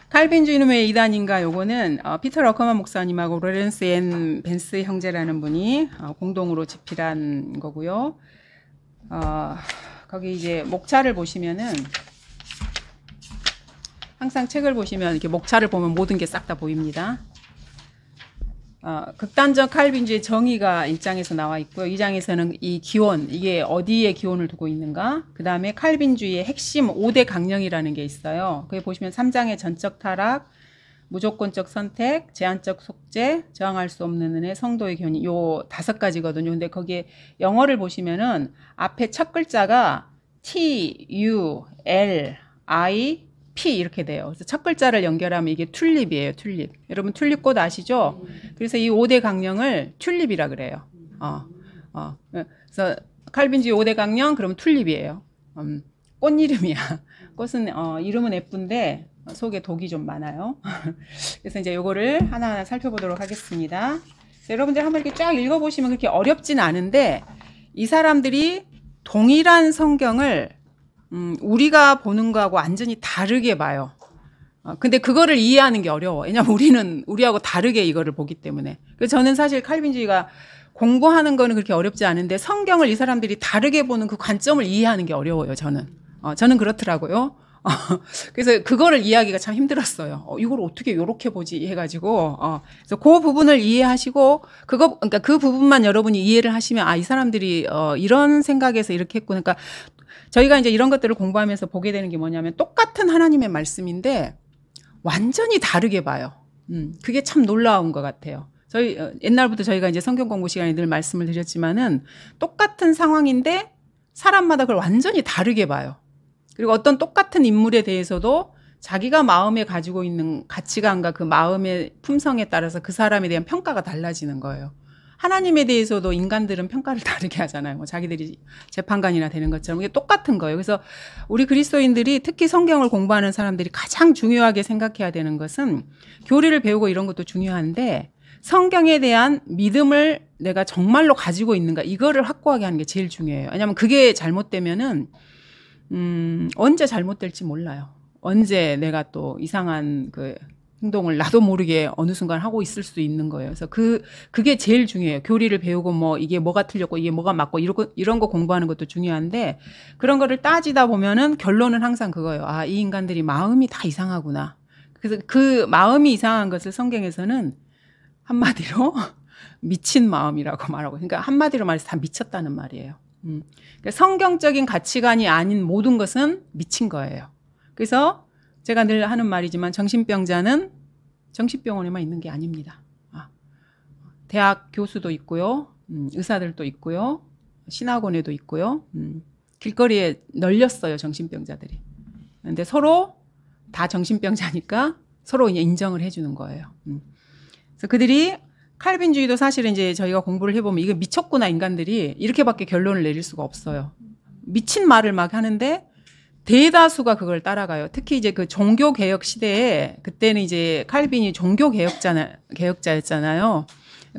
칼빈주의는 왜 이단인가? 요거는 피터 러커만 목사님하고 로렌스 앤 벤스 형제라는 분이 공동으로 집필한 거고요. 거기 이제 목차를 보시면은 항상 책을 보시면 이렇게 목차를 보면 모든 게 싹 다 보입니다. 극단적 칼빈주의 정의가 1장에서 나와 있고요. 2장에서는 이 기원, 이게 어디에 기원을 두고 있는가? 그 다음에 칼빈주의의 핵심 5대 강령이라는 게 있어요. 거기 보시면 3장의 전적 타락, 무조건적 선택, 제한적 속죄, 저항할 수 없는 은혜, 성도의 견인, 요 5가지거든요. 근데 거기에 영어를 보시면은 앞에 첫 글자가 T, U, L, I, P 이렇게 돼요. 그래서 첫 글자를 연결하면 이게 튤립이에요. 튤립. 여러분 튤립꽃 아시죠? 그래서 이 5대 강령을 튤립이라 그래요. 그래서 칼빈주의 5대 강령 그러면 튤립이에요. 꽃 이름이야. 꽃은 이름은 예쁜데 속에 독이 좀 많아요. 그래서 이제 요거를 하나하나 살펴보도록 하겠습니다. 여러분들 한번 이렇게 쫙 읽어보시면 그렇게 어렵진 않은데 이 사람들이 동일한 성경을 우리가 보는 거하고 완전히 다르게 봐요. 근데 그거를 이해하는 게 어려워. 왜냐면 우리는 우리하고 다르게 이거를 보기 때문에. 그래서 저는 사실 칼빈주의가 공부하는 거는 그렇게 어렵지 않은데 성경을 이 사람들이 다르게 보는 그 관점을 이해하는 게 어려워요. 저는 그렇더라고요. 그래서 그거를 이해하기가 참 힘들었어요. 이걸 어떻게 요렇게 보지 해가지고 그래서 그 부분을 이해하시고 그러니까 그 부분만 여러분이 이해를 하시면 이 사람들이 이런 생각에서 이렇게 했구나. 그러니까 저희가 이제 이런 것들을 공부하면서 보게 되는 게 뭐냐면 똑같은 하나님의 말씀인데 완전히 다르게 봐요. 그게 참 놀라운 것 같아요. 저희 옛날부터 저희가 이제 성경 공부 시간에 늘 말씀을 드렸지만은 똑같은 상황인데 사람마다 그걸 완전히 다르게 봐요. 그리고 어떤 똑같은 인물에 대해서도 자기가 마음에 가지고 있는 가치관과 그 마음의 품성에 따라서 그 사람에 대한 평가가 달라지는 거예요. 하나님에 대해서도 인간들은 평가를 다르게 하잖아요. 뭐 자기들이 재판관이나 되는 것처럼. 이게 똑같은 거예요. 그래서 우리 그리스도인들이 특히 성경을 공부하는 사람들이 가장 중요하게 생각해야 되는 것은 교리를 배우고 이런 것도 중요한데 성경에 대한 믿음을 내가 정말로 가지고 있는가 이거를 확고하게 하는 게 제일 중요해요. 왜냐하면 그게 잘못되면은 언제 잘못될지 몰라요. 언제 내가 또 이상한 그 행동을 나도 모르게 어느 순간 하고 있을 수 있는 거예요. 그래서 그게 제일 중요해요. 교리를 배우고 뭐 이게 뭐가 틀렸고 이게 뭐가 맞고 이런 거 공부하는 것도 중요한데 그런 거를 따지다 보면은 결론은 항상 그거예요. 이 인간들이 마음이 다 이상하구나. 그래서 그 마음이 이상한 것을 성경에서는 한마디로 미친 마음이라고 말하고, 그러니까 한마디로 말해서 다 미쳤다는 말이에요. 그러니까 성경적인 가치관이 아닌 모든 것은 미친 거예요. 그래서 제가 늘 하는 말이지만 정신병자는 정신병원에만 있는 게 아닙니다. 대학 교수도 있고요. 의사들도 있고요. 신학원에도 있고요. 길거리에 널렸어요. 정신병자들이. 근데 서로 다 정신병자니까 서로 이제 인정을 해주는 거예요. 그래서 그들이 칼빈주의도 사실은 이제 저희가 공부를 해보면 이거 미쳤구나 인간들이 이렇게밖에 결론을 내릴 수가 없어요. 미친 말을 막 하는데 대다수가 그걸 따라가요. 특히 이제 그 종교개혁 시대에 그때는 이제 칼빈이 종교개혁자였잖아요.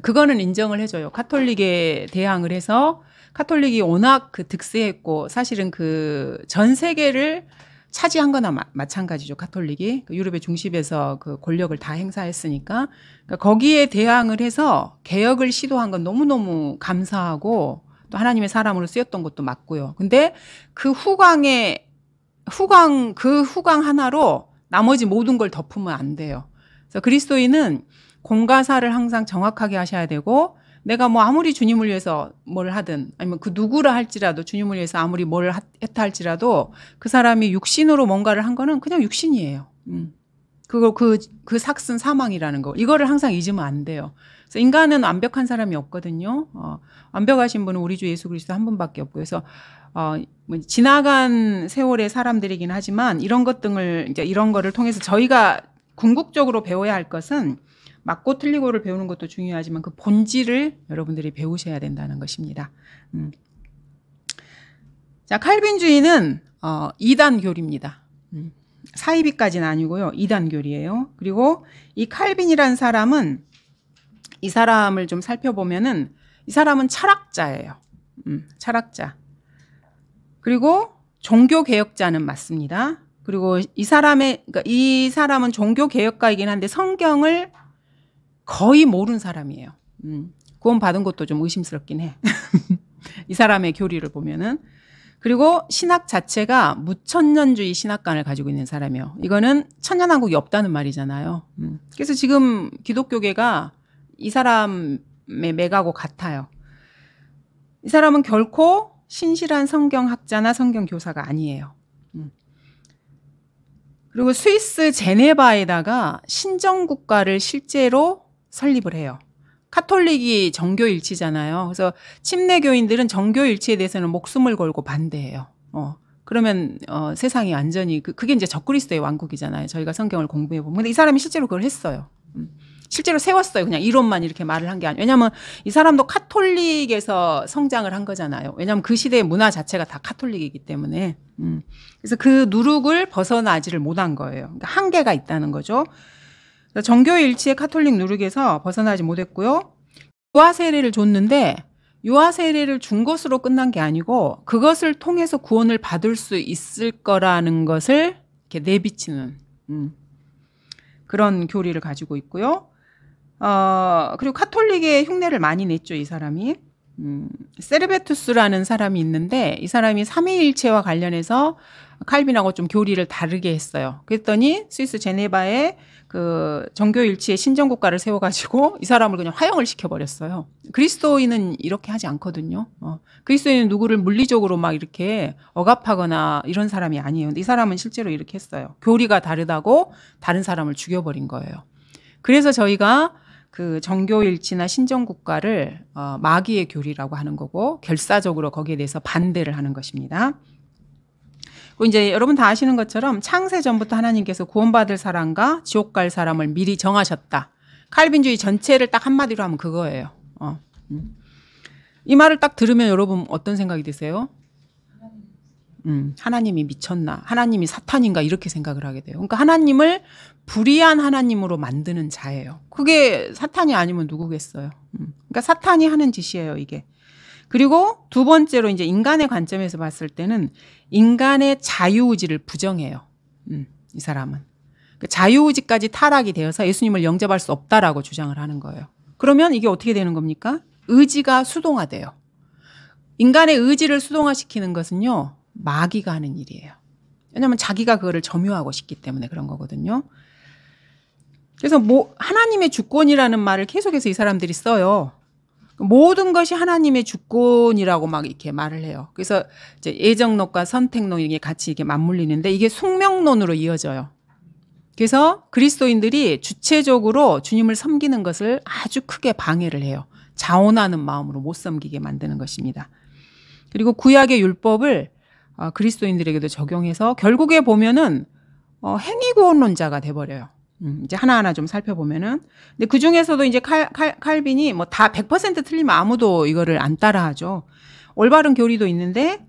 그거는 인정을 해줘요. 카톨릭에 대항을 해서 카톨릭이 워낙 그 득세했고 사실은 그 전 세계를 차지한 거나 마찬가지죠. 카톨릭이 유럽의 중심에서 그 권력을 다 행사했으니까 그러니까 거기에 대항을 해서 개혁을 시도한 건 너무너무 감사하고 또 하나님의 사람으로 쓰였던 것도 맞고요. 근데 그 후광 하나로 나머지 모든 걸 덮으면 안 돼요. 그래서 그리스도인은 공과사를 항상 정확하게 하셔야 되고 내가 뭐 아무리 주님을 위해서 뭘 하든 아니면 그 누구라 할지라도 주님을 위해서 아무리 뭘 했다 할지라도 그 사람이 육신으로 뭔가를 한 거는 그냥 육신이에요. 그 삭슨 사망이라는 거. 이거를 항상 잊으면 안 돼요. 그래서 인간은 완벽한 사람이 없거든요. 완벽하신 분은 우리 주 예수 그리스도 한 분밖에 없고 그래서 뭐 지나간 세월의 사람들이긴 하지만 이런 거를 통해서 저희가 궁극적으로 배워야 할 것은 맞고 틀리고를 배우는 것도 중요하지만 그 본질을 여러분들이 배우셔야 된다는 것입니다. 자, 칼빈주의는 2단 교리입니다. 사이비까지는 아니고요. 2단 교리예요. 그리고 이 칼빈이라는 사람은 이 사람을 좀 살펴보면은 이 사람은 철학자예요. 철학자. 그리고 종교개혁자는 맞습니다. 그리고 그러니까 이 사람은 종교 개혁가이긴 한데 성경을 거의 모르는 사람이에요. 구원 받은 것도 좀 의심스럽긴 해. 이 사람의 교리를 보면은. 그리고 신학 자체가 무천년주의 신학관을 가지고 있는 사람이에요. 이거는 천년왕국이 없다는 말이잖아요. 그래서 지금 기독교계가 이 사람의 맥하고 같아요. 이 사람은 결코 신실한 성경학자나 성경교사가 아니에요. 그리고 스위스 제네바에다가 신정국가를 실제로 설립을 해요. 카톨릭이 정교일치잖아요. 그래서 침례교인들은 정교일치에 대해서는 목숨을 걸고 반대해요. 그러면 세상이 완전히 그게 이제 적그리스도의 왕국이잖아요. 저희가 성경을 공부해 보면. 근데 이 사람이 실제로 그걸 했어요. 실제로 세웠어요. 그냥 이론만 이렇게 말을 한 게 아니에요. 왜냐하면 이 사람도 카톨릭에서 성장을 한 거잖아요. 왜냐하면 그 시대의 문화 자체가 다 카톨릭이기 때문에. 그래서 그 누룩을 벗어나지를 못한 거예요. 그러니까 한계가 있다는 거죠. 정교일치의 카톨릭 누룩에서 벗어나지 못했고요. 유아 세례를 줬는데 유아 세례를 준 것으로 끝난 게 아니고 그것을 통해서 구원을 받을 수 있을 거라는 것을 이렇게 내비치는 그런 교리를 가지고 있고요. 그리고 카톨릭의 흉내를 많이 냈죠, 이 사람이. 세르베투스라는 사람이 있는데 이 사람이 삼위일체와 관련해서 칼빈하고 좀 교리를 다르게 했어요. 그랬더니 스위스 제네바에 그 정교일치의 신정국가를 세워가지고 이 사람을 그냥 화형을 시켜버렸어요. 그리스도인은 이렇게 하지 않거든요. 그리스도인은 누구를 물리적으로 막 이렇게 억압하거나 이런 사람이 아니에요. 근데 이 사람은 실제로 이렇게 했어요. 교리가 다르다고 다른 사람을 죽여버린 거예요. 그래서 저희가 그 정교일치나 신정국가를 마귀의 교리라고 하는 거고 결사적으로 거기에 대해서 반대를 하는 것입니다. 그리고 이제 여러분 다 아시는 것처럼 창세 전부터 하나님께서 구원받을 사람과 지옥 갈 사람을 미리 정하셨다. 칼빈주의 전체를 딱 한마디로 하면 그거예요. 이 말을 딱 들으면 여러분 어떤 생각이 드세요? 하나님이 미쳤나? 하나님이 사탄인가? 이렇게 생각을 하게 돼요. 그러니까 하나님을 불의한 하나님으로 만드는 자예요. 그게 사탄이 아니면 누구겠어요? 그러니까 사탄이 하는 짓이에요, 이게. 그리고 두 번째로 이제 인간의 관점에서 봤을 때는 인간의 자유의지를 부정해요. 이 사람은. 그러니까 자유의지까지 타락이 되어서 예수님을 영접할 수 없다라고 주장을 하는 거예요. 그러면 이게 어떻게 되는 겁니까? 의지가 수동화돼요. 인간의 의지를 수동화시키는 것은요. 마귀가 하는 일이에요. 왜냐하면 자기가 그거를 점유하고 싶기 때문에 그런 거거든요. 그래서 하나님의 주권이라는 말을 계속해서 이 사람들이 써요. 모든 것이 하나님의 주권이라고 막 이렇게 말을 해요. 그래서 이제 예정론과 선택론 이게 같이 이렇게 맞물리는데 이게 숙명론으로 이어져요. 그래서 그리스도인들이 주체적으로 주님을 섬기는 것을 아주 크게 방해를 해요. 자원하는 마음으로 못 섬기게 만드는 것입니다. 그리고 구약의 율법을 그리스도인들에게도 적용해서 결국에 보면은 행위구원론자가 돼버려요. 이제 하나하나 좀 살펴보면은. 근데 그 중에서도 이제 칼빈이 뭐 다 100% 틀리면 아무도 이거를 안 따라하죠. 올바른 교리도 있는데,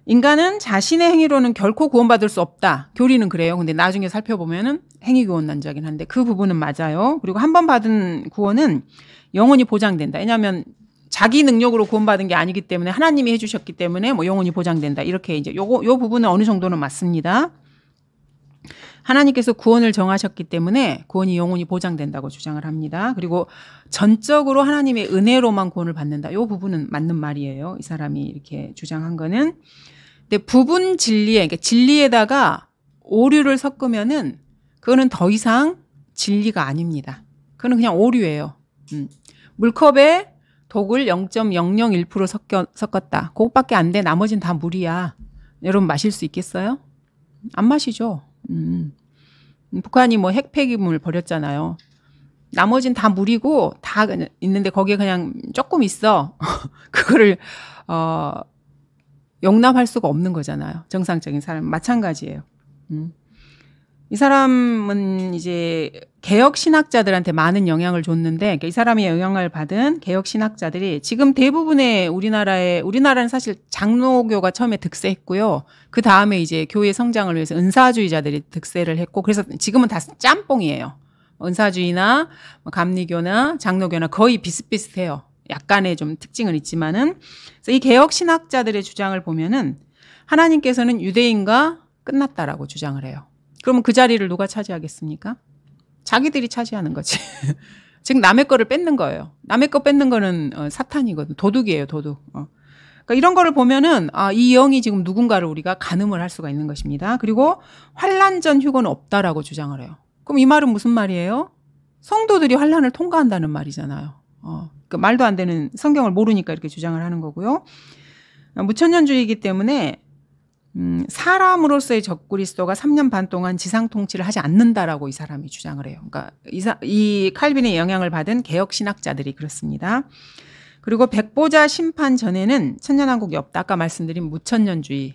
인간은 자신의 행위로는 결코 구원받을 수 없다. 교리는 그래요. 근데 나중에 살펴보면은 행위구원론자긴 한데 그 부분은 맞아요. 그리고 한 번 받은 구원은 영원히 보장된다. 왜냐하면 자기 능력으로 구원받은 게 아니기 때문에 하나님이 해주셨기 때문에 뭐 영원히 보장된다. 이렇게 이제 요 부분은 어느 정도는 맞습니다. 하나님께서 구원을 정하셨기 때문에 구원이 영원히 보장된다고 주장을 합니다. 그리고 전적으로 하나님의 은혜로만 구원을 받는다. 이 부분은 맞는 말이에요. 이 사람이 이렇게 주장한 거는. 근데 부분 진리에, 그러니까 진리에다가 오류를 섞으면은 그거는 더 이상 진리가 아닙니다. 그거는 그냥 오류예요. 물컵에 독을 0.001% 섞었다. 그것밖에 안 돼. 나머지는 다 물이야. 여러분 마실 수 있겠어요? 안 마시죠. 북한이 뭐 핵폐기물 버렸잖아요. 나머지는 다 물이고 다 있는데 거기에 그냥 조금 있어. 그거를 용납할 수가 없는 거잖아요. 정상적인 사람 마찬가지예요. 이 사람은 이제 개혁 신학자들한테 많은 영향을 줬는데 이 사람의 영향을 받은 개혁 신학자들이 지금 대부분의 우리나라는 사실 장로교가 처음에 득세했고요. 그 다음에 이제 교회 성장을 위해서 은사주의자들이 득세를 했고 그래서 지금은 다 짬뽕이에요. 은사주의나 감리교나 장로교나 거의 비슷비슷해요. 약간의 좀 특징은 있지만은 그래서 이 개혁 신학자들의 주장을 보면은 하나님께서는 유대인과 끝났다라고 주장을 해요. 그러면 그 자리를 누가 차지하겠습니까? 자기들이 차지하는 거지. 즉 남의 거를 뺏는 거예요. 남의 거 뺏는 거는 사탄이거든. 도둑이에요, 도둑. 그러니까 이런 거를 보면은 이 영이 지금 누군가를 우리가 가늠을 할 수가 있는 것입니다. 그리고 환난 전 휴거는 없다라고 주장을 해요. 그럼 이 말은 무슨 말이에요? 성도들이 환난을 통과한다는 말이잖아요. 그러니까 말도 안 되는, 성경을 모르니까 이렇게 주장을 하는 거고요. 무천년주의이기 때문에 사람으로서의 적그리스도가 3년 반 동안 지상 통치를 하지 않는다라고 이 사람이 주장을 해요. 그러니까 이 칼빈의 영향을 받은 개혁 신학자들이 그렇습니다. 그리고 백보자 심판 전에는 천년왕국이 없다. 아까 말씀드린 무천년주의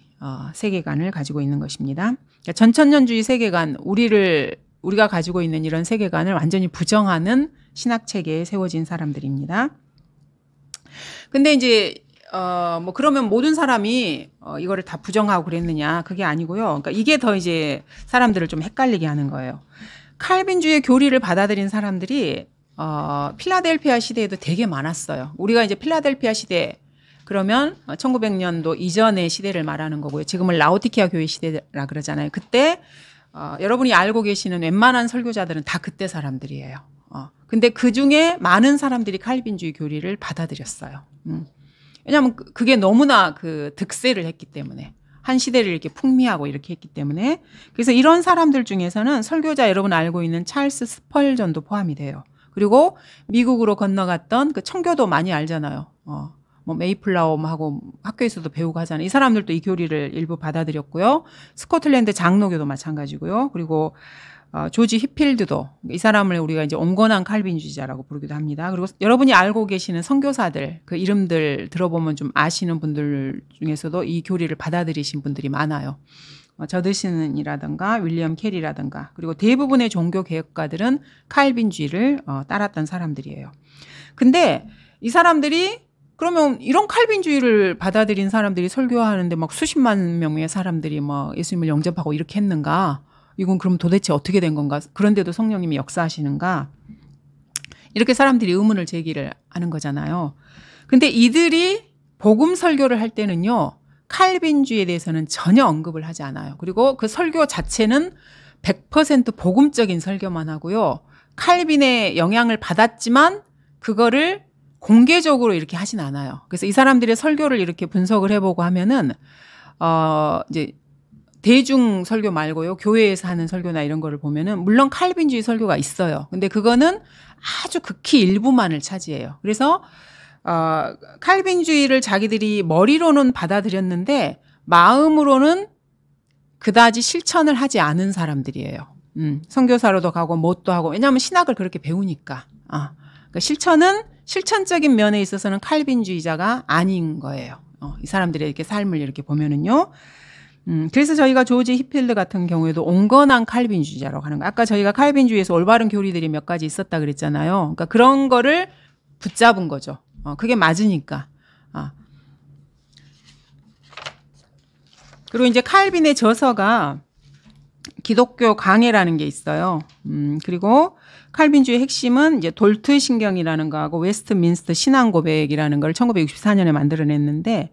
세계관을 가지고 있는 것입니다. 그러니까 전천년주의 세계관, 우리가 가지고 있는 이런 세계관을 완전히 부정하는 신학 체계에 세워진 사람들입니다. 근데 이제 뭐 그러면 모든 사람이 이거를 다 부정하고 그랬느냐? 그게 아니고요. 그러니까 이게 더 이제 사람들을 좀 헷갈리게 하는 거예요. 칼빈주의 교리를 받아들인 사람들이 필라델피아 시대에도 되게 많았어요. 우리가 이제 필라델피아 시대 그러면 1900년도 이전의 시대를 말하는 거고요. 지금은 라오디키아 교회 시대라 그러잖아요. 그때 여러분이 알고 계시는 웬만한 설교자들은 다 그때 사람들이에요. 근데 그 중에 많은 사람들이 칼빈주의 교리를 받아들였어요. 왜냐하면 그게 너무나 그 득세를 했기 때문에, 한 시대를 이렇게 풍미하고 이렇게 했기 때문에. 그래서 이런 사람들 중에서는 설교자 여러분 알고 있는 찰스 스펄전도 포함이 돼요. 그리고 미국으로 건너갔던 그 청교도 많이 알잖아요. 뭐 메이플라움하고 학교에서도 배우고 하잖아요. 이 사람들도 이 교리를 일부 받아들였고요. 스코틀랜드 장로교도 마찬가지고요. 그리고 조지 히필드도, 이 사람을 우리가 이제 온건한 칼빈주의자라고 부르기도 합니다. 그리고 여러분이 알고 계시는 선교사들, 그 이름들 들어보면 좀 아시는 분들 중에서도 이 교리를 받아들이신 분들이 많아요. 저드슨이라든가 윌리엄 캐리라든가, 그리고 대부분의 종교 개혁가들은 칼빈주의를 따랐던 사람들이에요. 근데 이 사람들이 그러면 이런 칼빈주의를 받아들인 사람들이 설교하는데 막 수십만 명의 사람들이 막 예수님을 영접하고 이렇게 했는가? 이건 그럼 도대체 어떻게 된 건가? 그런데도 성령님이 역사하시는가? 이렇게 사람들이 의문을 제기를 하는 거잖아요. 근데 이들이 복음 설교를 할 때는요, 칼빈주의에 대해서는 전혀 언급을 하지 않아요. 그리고 그 설교 자체는 100% 복음적인 설교만 하고요. 칼빈의 영향을 받았지만 그거를 공개적으로 이렇게 하진 않아요. 그래서 이 사람들의 설교를 이렇게 분석을 해보고 하면은 이제 대중 설교 말고요, 교회에서 하는 설교나 이런 거를 보면은 물론 칼빈주의 설교가 있어요. 근데 그거는 아주 극히 일부만을 차지해요. 그래서 칼빈주의를 자기들이 머리로는 받아들였는데 마음으로는 그다지 실천을 하지 않은 사람들이에요. 선교사로도 가고 뭣도 하고, 왜냐하면 신학을 그렇게 배우니까. 그러니까 실천적인 면에 있어서는 칼빈주의자가 아닌 거예요. 이 사람들의 이렇게 삶을 이렇게 보면은요. 그래서 저희가 조지 히필드 같은 경우에도 온건한 칼빈주의자라고 하는 거예요. 아까 저희가 칼빈주의에서 올바른 교리들이 몇 가지 있었다 그랬잖아요. 그러니까 그런 거를 붙잡은 거죠. 그게 맞으니까. 그리고 이제 칼빈의 저서가 기독교 강해라는 게 있어요. 그리고 칼빈주의 핵심은 이제 돌트 신경이라는 거하고 웨스트민스터 신앙 고백이라는 걸 1964년에 만들어냈는데,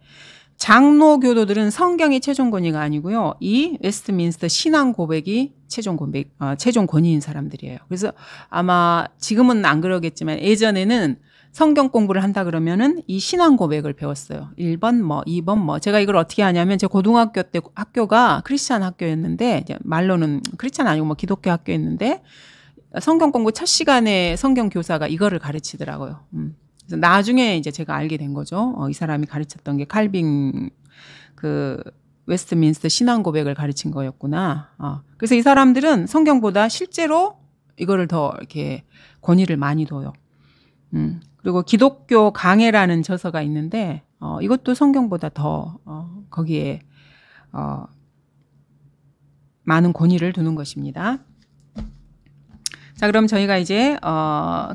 장로교도들은 성경이 최종 권위가 아니고요, 이 웨스트민스터 신앙 고백이 최종 권위인 사람들이에요. 그래서 아마 지금은 안 그러겠지만 예전에는 성경 공부를 한다 그러면은 이 신앙 고백을 배웠어요. 1번 뭐 2번 뭐. 제가 이걸 어떻게 하냐면, 제 고등학교 때 학교가 크리스찬 학교였는데, 이제 말로는 크리스찬 아니고 뭐 기독교 학교였는데, 성경 공부 첫 시간에 성경 교사가 이거를 가르치더라고요. 그래서 나중에 이제 제가 알게 된 거죠. 이 사람이 가르쳤던 게 칼빈 그 웨스트민스터 신앙 고백을 가르친 거였구나. 그래서 이 사람들은 성경보다 실제로 이거를 더 이렇게 권위를 많이 둬요. 그리고 기독교 강해라는 저서가 있는데, 이것도 성경보다 더 거기에 많은 권위를 두는 것입니다. 자, 그럼 저희가 이제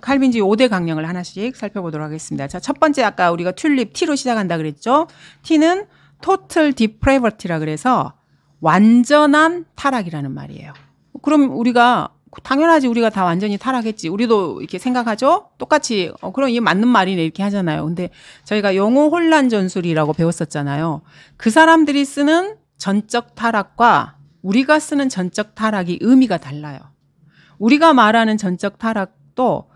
칼빈주의 5대 강령을 하나씩 살펴보도록 하겠습니다. 자, 첫 번째, 아까 우리가 튤립 T로 시작한다 그랬죠. T는 total depravity라 그래서 완전한 타락이라는 말이에요. 그럼 우리가 당연하지, 우리가 다 완전히 타락했지, 우리도 이렇게 생각하죠. 똑같이 그럼 이게 맞는 말이네 이렇게 하잖아요. 근데 저희가 영어 혼란 전술이라고 배웠었잖아요. 그 사람들이 쓰는 전적 타락과 우리가 쓰는 전적 타락이 의미가 달라요. 우리가 말하는 전적 타락도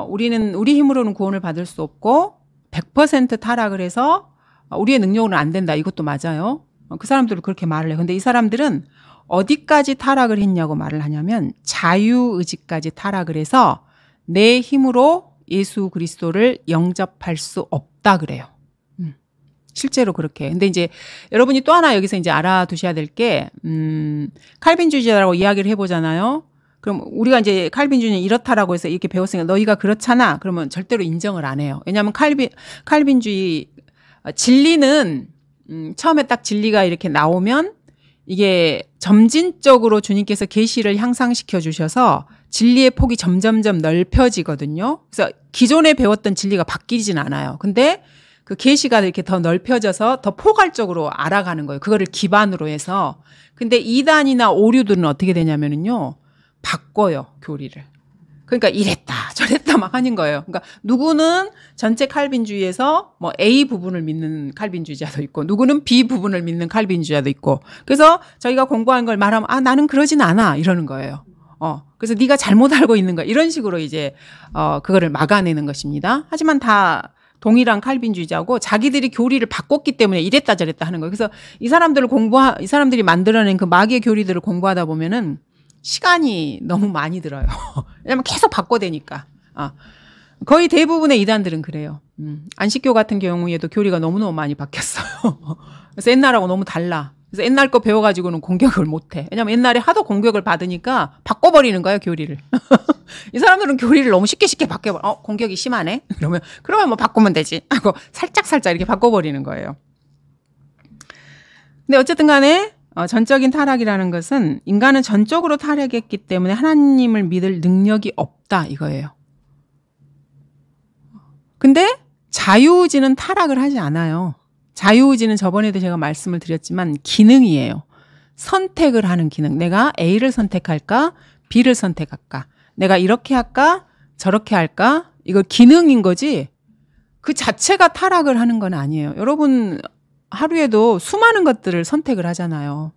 우리는 우리 힘으로는 구원을 받을 수 없고 100% 타락을 해서 우리의 능력으로는 안 된다. 이것도 맞아요. 그 사람들은 그렇게 말을 해요. 근데 이 사람들은 어디까지 타락을 했냐고 말을 하냐면 자유의지까지 타락을 해서 내 힘으로 예수 그리스도를 영접할 수 없다 그래요. 실제로 그렇게. 근데 이제 여러분이 또 하나 여기서 이제 알아두셔야 될 게 칼빈주의자라고 이야기를 해보잖아요. 그럼 우리가 이제 칼빈주의는 이렇다라고 해서 이렇게 배웠으니까 너희가 그렇잖아. 그러면 절대로 인정을 안 해요. 왜냐하면 칼빈주의 진리는 처음에 딱 진리가 이렇게 나오면 이게 점진적으로 주님께서 계시를 향상시켜 주셔서 진리의 폭이 점점점 넓혀지거든요. 그래서 기존에 배웠던 진리가 바뀌진 않아요. 근데 그 계시가 이렇게 더 넓혀져서 더 포괄적으로 알아가는 거예요. 그거를 기반으로 해서. 근데 이단이나 오류들은 어떻게 되냐면은요. 바꿔요, 교리를. 그러니까 이랬다 저랬다 막 하는 거예요. 그러니까 누구는 전체 칼빈주의에서 뭐 A 부분을 믿는 칼빈주의자도 있고 누구는 B 부분을 믿는 칼빈주의자도 있고 그래서 저희가 공부한 걸 말하면 나는 그러진 않아 이러는 거예요. 그래서 네가 잘못 알고 있는 거야 이런 식으로 이제 그거를 막아내는 것입니다. 하지만 다 동일한 칼빈주의자고 자기들이 교리를 바꿨기 때문에 이랬다 저랬다 하는 거예요. 그래서 이 사람들이 만들어낸 그 마귀의 교리들을 공부하다 보면은 시간이 너무 많이 들어요. 왜냐면 계속 바꿔대니까. 거의 대부분의 이단들은 그래요. 안식교 같은 경우에도 교리가 너무너무 많이 바뀌었어요. 그래서 옛날하고 너무 달라. 그래서 옛날 거 배워가지고는 공격을 못해. 왜냐면 옛날에 하도 공격을 받으니까 바꿔버리는 거예요, 교리를. 이 사람들은 교리를 너무 쉽게 바꿔버려. 공격이 심하네? 그러면 뭐 바꾸면 되지. 하고 살짝 이렇게 바꿔버리는 거예요. 근데 어쨌든 간에 전적인 타락이라는 것은 인간은 전적으로 타락했기 때문에 하나님을 믿을 능력이 없다 이거예요. 근데 자유의지는 타락을 하지 않아요. 자유의지는 저번에도 제가 말씀을 드렸지만 기능이에요. 선택을 하는 기능. 내가 A를 선택할까? B를 선택할까? 내가 이렇게 할까? 저렇게 할까? 이거 기능인 거지 그 자체가 타락을 하는 건 아니에요. 여러분 하루에도 수많은 것들을 선택을 하잖아요.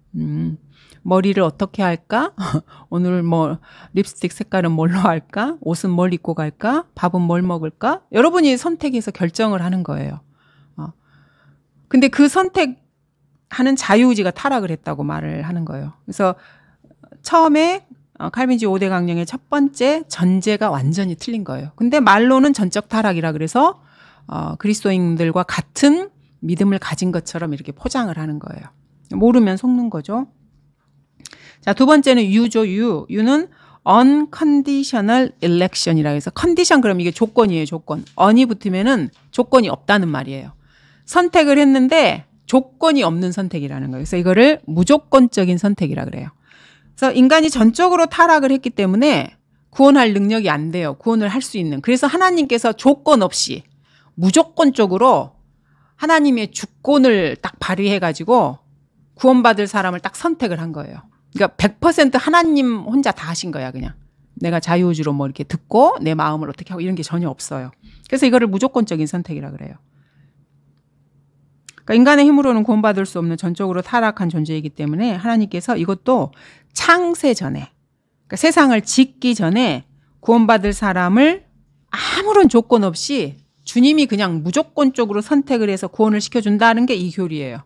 머리를 어떻게 할까? 오늘 뭐 립스틱 색깔은 뭘로 할까? 옷은 뭘 입고 갈까? 밥은 뭘 먹을까? 여러분이 선택해서 결정을 하는 거예요. 근데 그 선택하는 자유의지가 타락을 했다고 말을 하는 거예요. 그래서 처음에 칼빈주의 5대 강령의 첫 번째 전제가 완전히 틀린 거예요. 근데 말로는 전적 타락이라 그래서 그리스도인들과 같은 믿음을 가진 것처럼 이렇게 포장을 하는 거예요. 모르면 속는 거죠. 자, 두 번째는 유죠, 유. 유는 unconditional election이라고 해서 컨디션 그럼 이게 조건이에요, 조건. on이 붙으면은 조건이 없다는 말이에요. 선택을 했는데 조건이 없는 선택이라는 거예요. 그래서 이거를 무조건적인 선택이라 그래요. 그래서 인간이 전적으로 타락을 했기 때문에 구원할 능력이 안 돼요. 구원을 할 수 있는. 그래서 하나님께서 조건 없이 무조건적으로 하나님의 주권을 딱 발휘해가지고 구원받을 사람을 딱 선택을 한 거예요. 그러니까 100% 하나님 혼자 다 하신 거야, 그냥. 내가 자유의지로 뭐 이렇게 듣고 내 마음을 어떻게 하고 이런 게 전혀 없어요. 그래서 이거를 무조건적인 선택이라 그래요. 그러니까 인간의 힘으로는 구원받을 수 없는 전적으로 타락한 존재이기 때문에 하나님께서 이것도 창세 전에, 그러니까 세상을 짓기 전에 구원받을 사람을 아무런 조건 없이 주님이 그냥 무조건적으로 선택을 해서 구원을 시켜준다는 게 이 교리예요.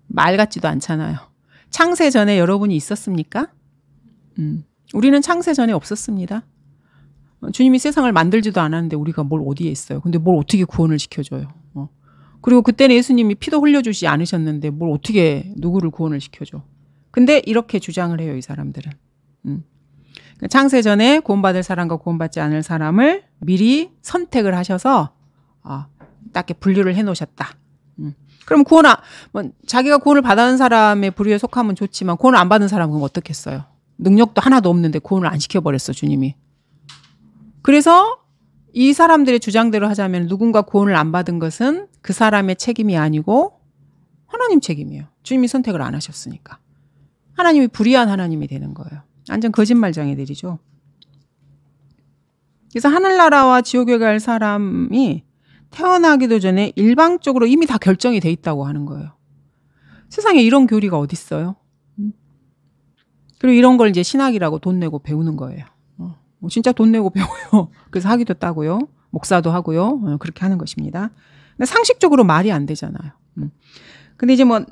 말 같지도 않잖아요. 창세 전에 여러분이 있었습니까? 우리는 창세 전에 없었습니다. 주님이 세상을 만들지도 않았는데 우리가 뭘 어디에 있어요. 근데 뭘 어떻게 구원을 시켜줘요. 그리고 그때는 예수님이 피도 흘려주지 않으셨는데 뭘 어떻게 누구를 구원을 시켜줘. 근데 이렇게 주장을 해요, 이 사람들은. 창세 전에 구원받을 사람과 구원받지 않을 사람을 미리 선택을 하셔서 딱 분류를 해놓으셨다. 그럼 자기가 구원을 받은 사람의 부류에 속하면 좋지만 구원을 안 받은 사람은 그럼 어떻겠어요? 능력도 하나도 없는데 구원을 안 시켜버렸어, 주님이. 그래서 이 사람들의 주장대로 하자면 누군가 구원을 안 받은 것은 그 사람의 책임이 아니고 하나님 책임이에요. 주님이 선택을 안 하셨으니까. 하나님이 불의한 하나님이 되는 거예요. 완전 거짓말쟁이들이죠. 그래서 하늘나라와 지옥에 갈 사람이 태어나기도 전에 일방적으로 이미 다 결정이 돼 있다고 하는 거예요. 세상에 이런 교리가 어디 있어요? 그리고 이런 걸 이제 신학이라고 돈 내고 배우는 거예요. 진짜 돈 내고 배워요. 그래서 학위도 따고요. 목사도 하고요. 그렇게 하는 것입니다. 근데 상식적으로 말이 안 되잖아요. 근데 이제 뭐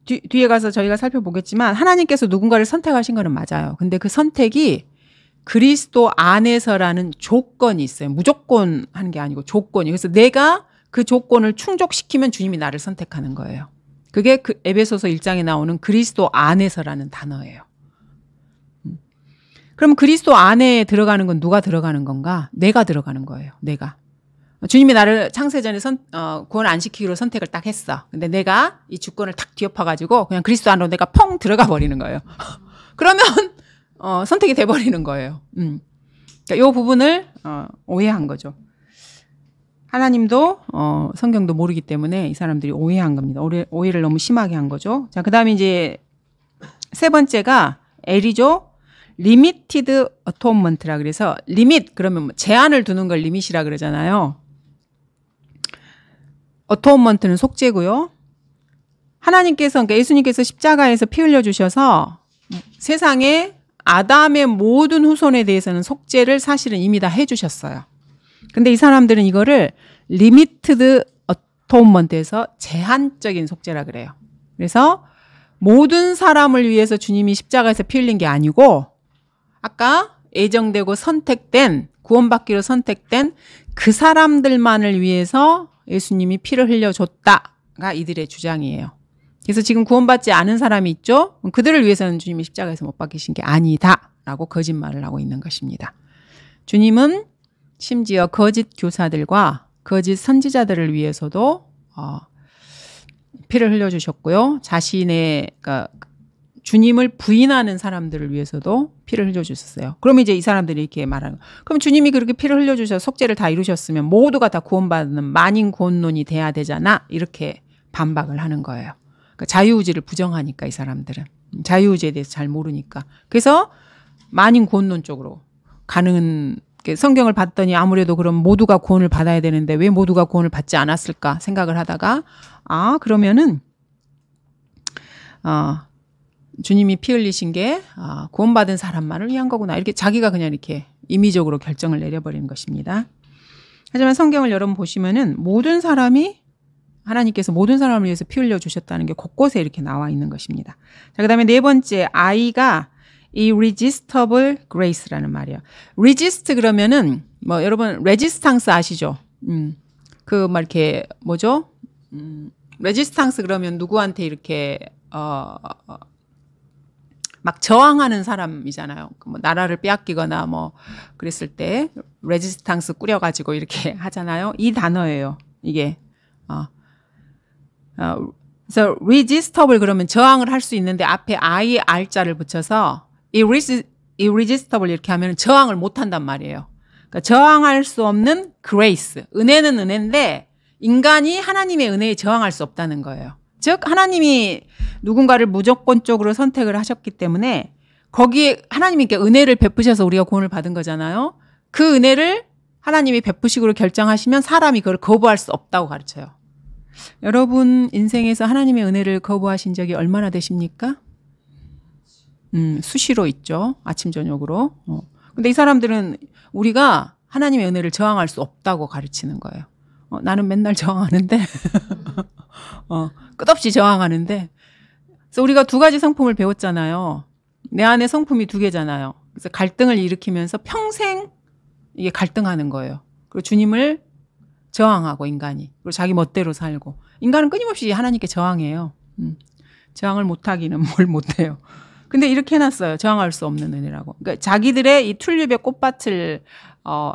뒤에 가서 저희가 살펴보겠지만 하나님께서 누군가를 선택하신 거는 맞아요. 근데 그 선택이 그리스도 안에서라는 조건이 있어요. 무조건 하는 게 아니고 조건이. 그래서 내가 그 조건을 충족시키면 주님이 나를 선택하는 거예요. 그게 그 에베소서 1장에 나오는 그리스도 안에서라는 단어예요. 그럼 그리스도 안에 들어가는 건 누가 들어가는 건가? 내가 들어가는 거예요. 내가. 주님이 나를 창세전에 구원 안 시키기로 선택을 딱 했어. 근데 내가 이 주권을 탁 뒤엎어가지고 그냥 그리스도 안으로 내가 펑 들어가 버리는 거예요. 그러면 선택이 돼버리는 거예요. 그러니까 이 부분을 오해한 거죠. 하나님도 성경도 모르기 때문에 이 사람들이 오해한 겁니다. 오해를 너무 심하게 한 거죠. 자, 그다음에 이제 세 번째가 L이죠. 리미티드 어토먼트라 그래서 리밋 그러면 뭐 제한을 두는 걸 리밋이라 그러잖아요. 어토먼트는 속죄고요. 하나님께서 그러니까 예수님께서 십자가에서 피 흘려 주셔서 세상에 아담의 모든 후손에 대해서는 속죄를 사실은 이미 다 해 주셨어요. 근데 이 사람들은 이거를 리미티드 어토먼트에서 제한적인 속죄라 그래요. 그래서 모든 사람을 위해서 주님이 십자가에서 피 흘린 게 아니고 아까 예정되고 선택된 구원받기로 선택된 그 사람들만을 위해서 예수님이 피를 흘려줬다가 이들의 주장이에요. 그래서 지금 구원받지 않은 사람이 있죠. 그들을 위해서는 주님이 십자가에서 못 박히신 게 아니다라고 거짓말을 하고 있는 것입니다. 주님은 심지어 거짓 교사들과 거짓 선지자들을 위해서도 피를 흘려주셨고요. 자신의 그러니까 주님을 부인하는 사람들을 위해서도 피를 흘려주셨어요. 그러면 이제 이 사람들이 이렇게 말하는 거예요. 그럼 주님이 그렇게 피를 흘려주셔서 속죄를 다 이루셨으면 모두가 다 구원받는 만인 구원론이 돼야 되잖아. 이렇게 반박을 하는 거예요. 그러니까 자유의지를 부정하니까 이 사람들은. 자유의지에 대해서 잘 모르니까. 그래서 만인 구원론 쪽으로 가는 성경을 봤더니 아무래도 그럼 모두가 구원을 받아야 되는데 왜 모두가 구원을 받지 않았을까 생각을 하다가 그러면은 주님이 피 흘리신 게 구원받은 사람만을 위한 거구나. 이렇게 자기가 그냥 이렇게 임의적으로 결정을 내려버리는 것입니다. 하지만 성경을 여러분 보시면은 모든 사람이 하나님께서 모든 사람을 위해서 피 흘려 주셨다는 게 곳곳에 이렇게 나와 있는 것입니다. 자, 그다음에 네 번째 I가 irresistible grace라는 말이에요. resist 그러면은 뭐 여러분 resistance 아시죠? 그 막 이렇게 뭐죠? resistance 그러면 누구한테 이렇게 막 저항하는 사람이잖아요. 뭐 나라를 빼앗기거나 뭐 그랬을 때 레지스탕스 꾸려가지고 이렇게 하잖아요. 이 단어예요. 이게 그래서 resistable 그러면 저항을 할 수 있는데 앞에 I R자를 붙여서 irresistible 이렇게 하면 저항을 못한단 말이에요. 그러니까 저항할 수 없는 grace. 은혜는 은혜인데 인간이 하나님의 은혜에 저항할 수 없다는 거예요. 즉 하나님이 누군가를 무조건적으로 선택을 하셨기 때문에 거기에 하나님이 은혜를 베푸셔서 우리가 구원을 받은 거잖아요. 그 은혜를 하나님이 베푸시기로 결정하시면 사람이 그걸 거부할 수 없다고 가르쳐요. 여러분 인생에서 하나님의 은혜를 거부하신 적이 얼마나 되십니까? 수시로 있죠. 아침 저녁으로. 근데 이 사람들은 우리가 하나님의 은혜를 저항할 수 없다고 가르치는 거예요. 나는 맨날 저항하는데 끝없이 저항하는데 그래서 우리가 두 가지 성품을 배웠잖아요. 내 안에 성품이 두 개잖아요. 그래서 갈등을 일으키면서 평생 이게 갈등하는 거예요. 그리고 주님을 저항하고 인간이 그리고 자기 멋대로 살고 인간은 끊임없이 하나님께 저항해요. 저항을 못하기는 뭘 못해요. 근데 이렇게 해놨어요. 저항할 수 없는 은혜라고. 그러니까 자기들의 이 튤립의 꽃밭을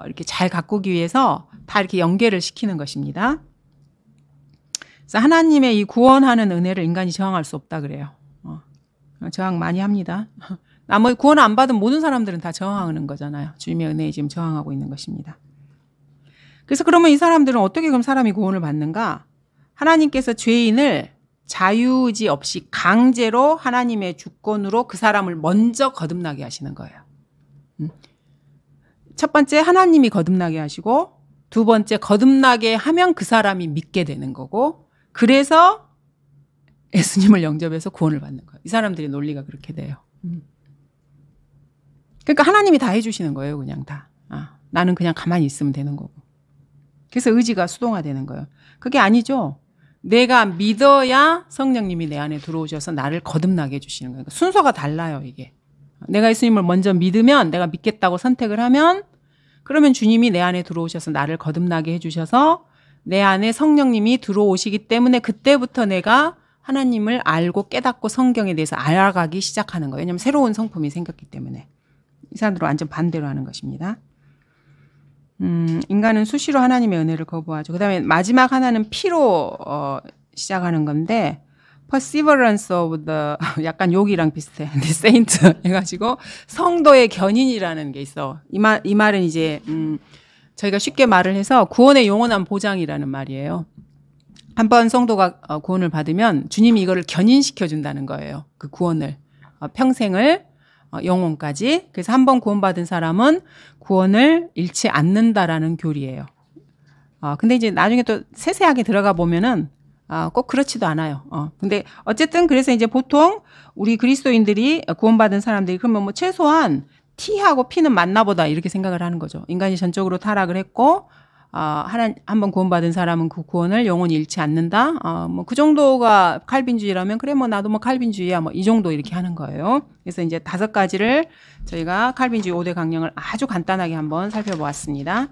이렇게 잘 가꾸기 위해서 다 이렇게 연계를 시키는 것입니다. 그래서 하나님의 이 구원하는 은혜를 인간이 저항할 수 없다 그래요. 저항 많이 합니다. 나머지 구원 안 받은 모든 사람들은 다 저항하는 거잖아요. 주님의 은혜에 지금 저항하고 있는 것입니다. 그래서 그러면 이 사람들은 어떻게 그럼 사람이 구원을 받는가? 하나님께서 죄인을 자유의지 없이 강제로 하나님의 주권으로 그 사람을 먼저 거듭나게 하시는 거예요. 첫 번째 하나님이 거듭나게 하시고 두 번째 거듭나게 하면 그 사람이 믿게 되는 거고 그래서 예수님을 영접해서 구원을 받는 거예요. 이 사람들의 논리가 그렇게 돼요. 그러니까 하나님이 다 해주시는 거예요. 그냥 다. 나는 그냥 가만히 있으면 되는 거고. 그래서 의지가 수동화되는 거예요. 그게 아니죠. 내가 믿어야 성령님이 내 안에 들어오셔서 나를 거듭나게 해주시는 거예요. 순서가 달라요, 이게. 내가 예수님을 먼저 믿으면, 내가 믿겠다고 선택을 하면, 그러면 주님이 내 안에 들어오셔서 나를 거듭나게 해주셔서 내 안에 성령님이 들어오시기 때문에 그때부터 내가 하나님을 알고 깨닫고 성경에 대해서 알아가기 시작하는 거예요. 왜냐하면 새로운 성품이 생겼기 때문에. 이 사람들은 완전 반대로 하는 것입니다. 인간은 수시로 하나님의 은혜를 거부하죠. 그 다음에 마지막 하나는 피로 시작하는 건데 perseverance of the 약간 욕이랑 비슷해. 근데 saint 해가지고 성도의 견인이라는 게 있어. 이 말은 이제 저희가 쉽게 말을 해서 구원의 영원한 보장이라는 말이에요. 한번 성도가 구원을 받으면 주님이 이거를 견인시켜 준다는 거예요. 그 구원을 평생을 영혼까지. 그래서 한번 구원받은 사람은 구원을 잃지 않는다라는 교리예요. 근데 이제 나중에 또 세세하게 들어가 보면은 꼭 그렇지도 않아요. 근데 어쨌든 그래서 이제 보통 우리 그리스도인들이 구원받은 사람들이 그러면 뭐 최소한 T하고 P는 맞나 보다 이렇게 생각을 하는 거죠. 인간이 전적으로 타락을 했고 한번 구원받은 사람은 그 구원을 영원히 잃지 않는다. 뭐 그 정도가 칼빈주의라면 그래 뭐 나도 뭐 칼빈주의야 뭐 이 정도 이렇게 하는 거예요. 그래서 이제 5가지를 저희가 칼빈주의 5대 강령을 아주 간단하게 한번 살펴보았습니다.